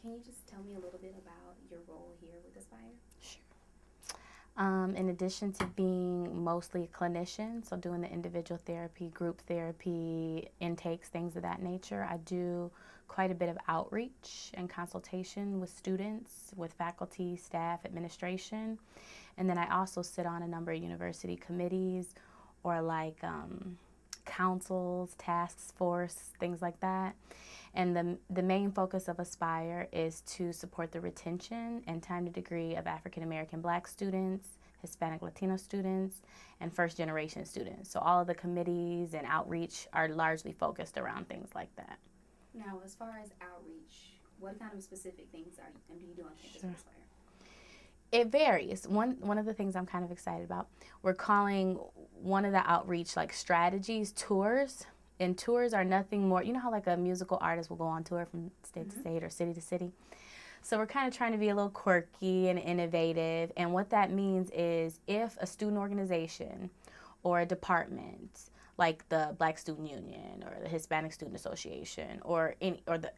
can you just tell me a little bit about your role here with Aspire? Sure. In addition to being mostly a clinician, so doing the individual therapy, group therapy, intakes, things of that nature, I do quite a bit of outreach and consultation with students, with faculty, staff, administration. And then I also sit on a number of university committees or like councils, task force, things like that. And the main focus of Aspire is to support the retention and time to degree of African American Black students, Hispanic Latino students, and first generation students. So all of the committees and outreach are largely focused around things like that. Now, as far as outreach, what kind of specific things do you do on campus with Aspire? It varies. One of the things I'm kind of excited about, we're calling one of the outreach like strategies tours. And tours are nothing more, you know how like a musical artist will go on tour from state to state or city to city. So we're kind of trying to be a little quirky and innovative. And what that means is if a student organization or a department like the Black Student Union or the Hispanic Student Association or the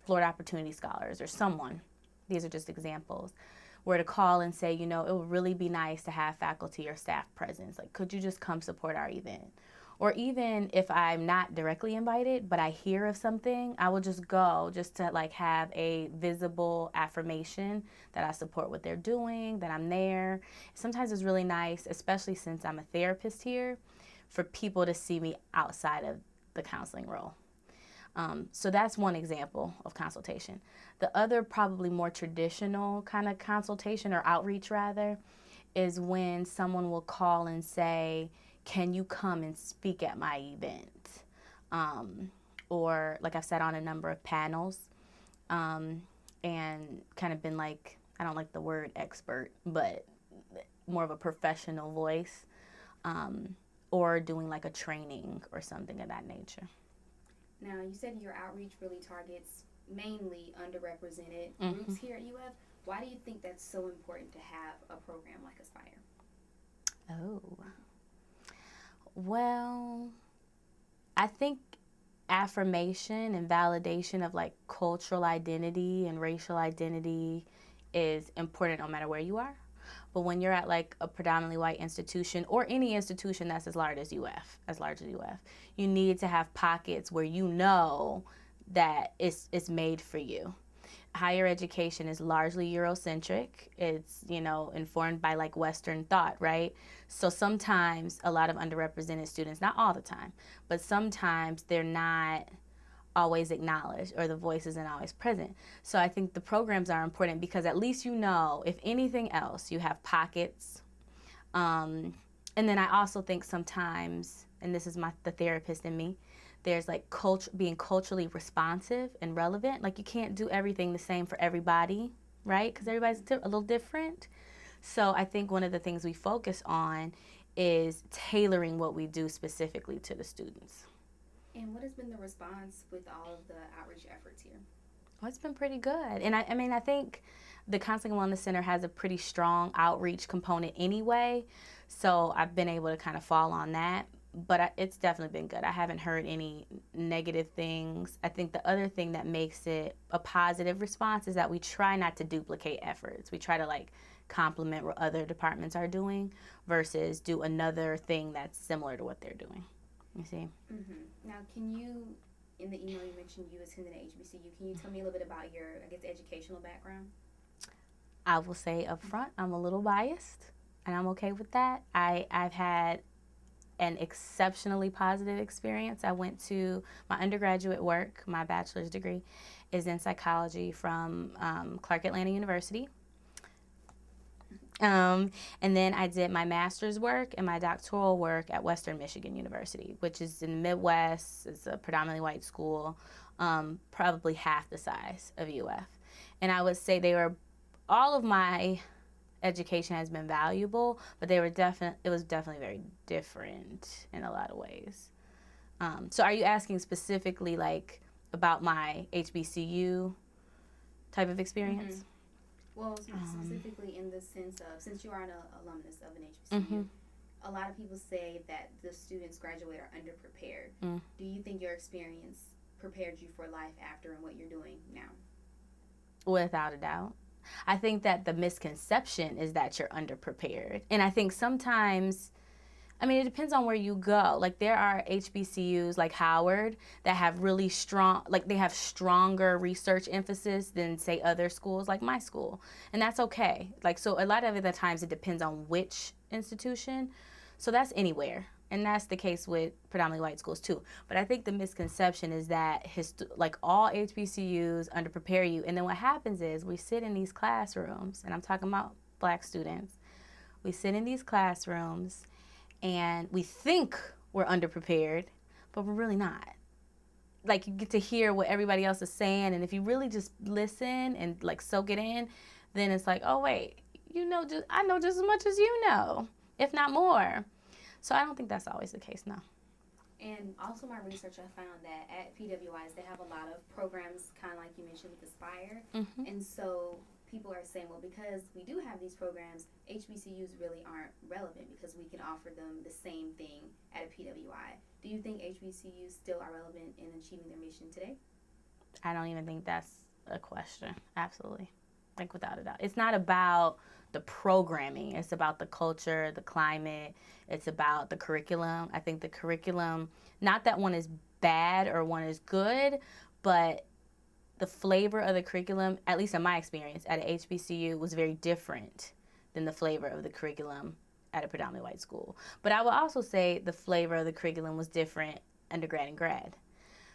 Florida Opportunity Scholars or someone, these are just examples, were to call and say, you know, it would really be nice to have faculty or staff presence. Like, could you just come support our event? Or even if I'm not directly invited, but I hear of something, I will just go just to like have a visible affirmation that I support what they're doing, that I'm there. Sometimes it's really nice, especially since I'm a therapist here, for people to see me outside of the counseling role. So that's one example of consultation. The other, probably more traditional kind of consultation or outreach rather, is when someone will call and say, can you come and speak at my event? Or like I've sat on a number of panels and kind of been like, I don't like the word expert, but more of a professional voice, or doing like a training or something of that nature. Now, you said your outreach really targets mainly underrepresented groups here at UF. Why do you think that's so important to have a program like Aspire? Oh, well, I think affirmation and validation of like cultural identity and racial identity is important no matter where you are. But when you're at like a predominantly white institution or any institution that's as large as UF, you need to have pockets where you know that it's made for you. Higher education is largely Eurocentric. It's, you know, informed by like Western thought, right? So sometimes a lot of underrepresented students, not all the time, but sometimes they're not always acknowledged or the voice isn't always present. So I think the programs are important because at least you know, if anything else, you have pockets. And then I also think sometimes, and this is the therapist in me, there's like being culturally responsive and relevant. Like you can't do everything the same for everybody, right? Because everybody's a little different. So I think one of the things we focus on is tailoring what we do specifically to the students. And what has been the response with all of the outreach efforts here? Oh, it's been pretty good. And I mean, I think the Counseling and Wellness Center has a pretty strong outreach component anyway. So I've been able to kind of fall on that. But it's definitely been good. I haven't heard any negative things. I think the other thing that makes it a positive response is that we try not to duplicate efforts. We try to like complement what other departments are doing versus do another thing that's similar to what they're doing. You see? Now, can you, in the email you mentioned you attended HBCU, can you tell me a little bit about your, I guess, educational background? I will say up front, I'm a little biased, and I'm okay with that. I've had an exceptionally positive experience. I went to my undergraduate work, my bachelor's degree is in psychology from Clark Atlanta University. And then I did my master's work and my doctoral work at Western Michigan University, which is in the Midwest. It's a predominantly white school, probably half the size of UF. And I would say all of my education has been valuable, but it was definitely very different in a lot of ways. So are you asking specifically like about my HBCU type of experience? Well, specifically in the sense of, since you are an alumnus of an HBCU, a lot of people say that the students graduate are underprepared. Do you think your experience prepared you for life after and what you're doing now? Without a doubt. I think that the misconception is that you're underprepared. And I think sometimes, I mean, it depends on where you go. Like, there are HBCUs like Howard that have really strong, like, they have stronger research emphasis than, say, other schools like my school. And that's okay. Like, so a lot of the times it depends on which institution. So that's anywhere. And that's the case with predominantly white schools too. But I think the misconception is that like all HBCUs underprepare you. And then what happens is we sit in these classrooms, and I'm talking about black students. We sit in these classrooms and we think we're underprepared, but we're really not. Like, you get to hear what everybody else is saying, and if you really just listen and like soak it in, then it's like, oh wait, I know just as much as you know, if not more. So I don't think that's always the case, no. And also, my research, I found that at PWIs they have a lot of programs, kind of like you mentioned with Aspire, and so people are saying, well, because we do have these programs, HBCUs really aren't relevant because we can offer them the same thing at a PWI. Do you think HBCUs still are relevant in achieving their mission today? I don't even think that's a question. Absolutely. Like, without a doubt. It's not about the programming. It's about the culture, the climate. It's about the curriculum. I think the curriculum, not that one is bad or one is good, but the flavor of the curriculum, at least in my experience at a HBCU, was very different than the flavor of the curriculum at a predominantly white school. But I will also say the flavor of the curriculum was different undergrad and grad.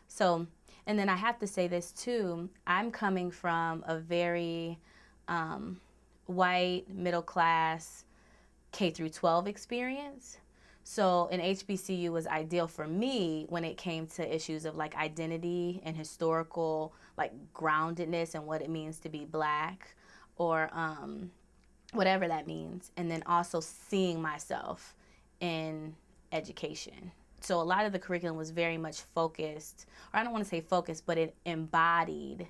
So, and then I have to say this too, I'm coming from a very white, middle class, K through 12 experience. So an HBCU was ideal for me when it came to issues of like identity and historical like groundedness and what it means to be black, or whatever that means. And then also seeing myself in education. So a lot of the curriculum was very much focused, or I don't want to say focused, but it embodied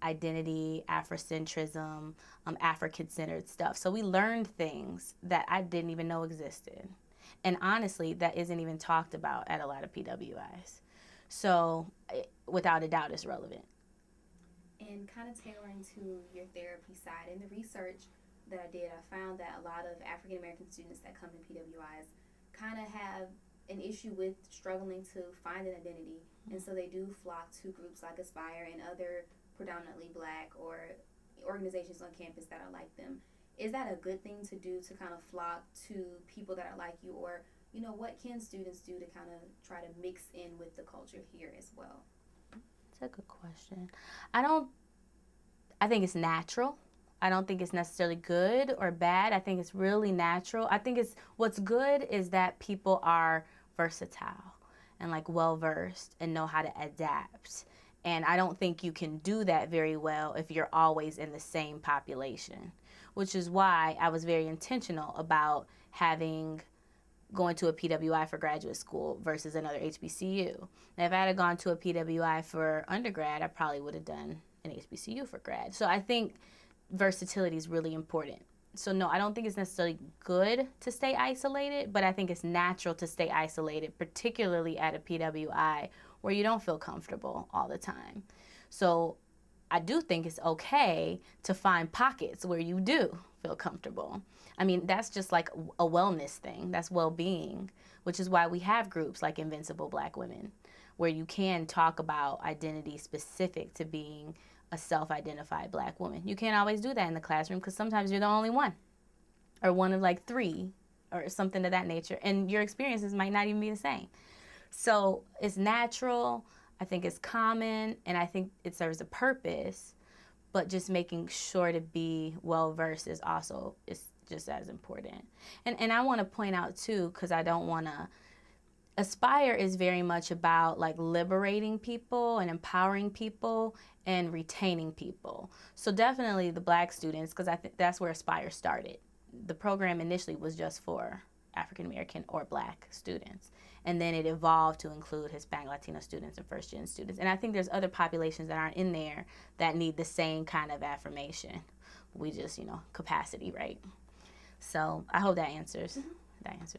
identity, Afrocentrism, African-centered stuff. So we learned things that I didn't even know existed. And honestly, that isn't even talked about at a lot of PWIs. So without a doubt, it's relevant. And kind of tailoring to your therapy side, in the research that I did, I found that a lot of African American students that come to PWIs kind of have an issue with struggling to find an identity. And so they do flock to groups like Aspire and other predominantly black or organizations on campus that are like them. Is that a good thing to do, to kind of flock to people that are like you, or what can students do to kind of try to mix in with the culture here as well? That's a good question. I think it's natural. I don't think it's necessarily good or bad. I think it's really natural. I think what's good is that people are versatile and like well versed and know how to adapt. And I don't think you can do that very well if you're always in the same population, which is why I was very intentional about going to a PWI for graduate school versus another HBCU. Now, if I had gone to a PWI for undergrad, I probably would have done an HBCU for grad. So I think versatility is really important. So no, I don't think it's necessarily good to stay isolated, but I think it's natural to stay isolated, particularly at a PWI where you don't feel comfortable all the time. So I do think it's okay to find pockets where you do feel comfortable. I mean, that's just like a wellness thing. That's well-being, which is why we have groups like Invincible Black Women, where you can talk about identity specific to being a self-identified black woman. You can't always do that in the classroom because sometimes you're the only one, or one of like three, or something of that nature, and your experiences might not even be the same. So it's natural, I think it's common, and I think it serves a purpose, but just making sure to be well-versed is just as important. And I want to point out too, because I don't want to, Aspire is very much about like liberating people and empowering people and retaining people. So definitely the black students, because I think that's where Aspire started. The program initially was just for African American or black students. And then it evolved to include Hispanic, Latino students, and first-gen students. And I think there's other populations that aren't in there that need the same kind of affirmation. We just, capacity, right? So I hope that answers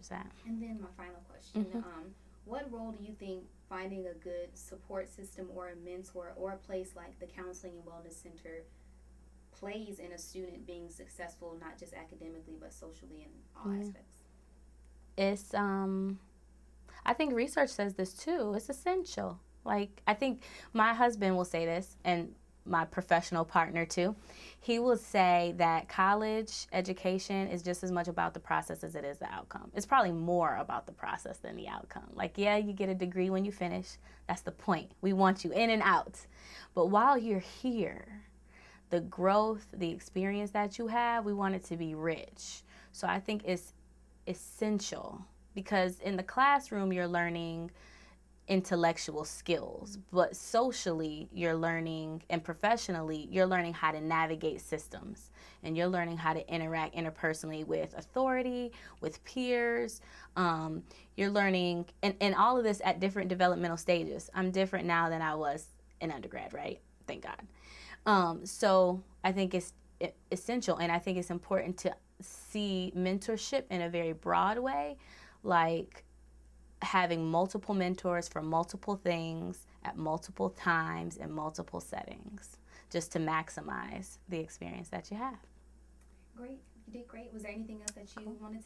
that. And then my final question, what role do you think finding a good support system or a mentor or a place like the Counseling and Wellness Center plays in a student being successful, not just academically, but socially in all Yeah. aspects. It's I think research says this too. It's essential. Like, I think my husband will say this, and my professional partner too. He will say that college education is just as much about the process as it is the outcome. It's probably more about the process than the outcome. Like, yeah, you get a degree when you finish. That's the point. We want you in and out. But while you're here, the growth, the experience that you have, we want it to be rich. So I think it's essential, because in the classroom you're learning intellectual skills, but socially you're learning, and professionally you're learning how to navigate systems, and you're learning how to interact interpersonally with authority, with peers. You're learning, and all of this at different developmental stages. I'm different now than I was in undergrad, right? Thank God. So I think it's essential, and I think it's important to see mentorship in a very broad way, like having multiple mentors for multiple things at multiple times in multiple settings, just to maximize the experience that you have. Great. You did great. Was there anything else that you wanted to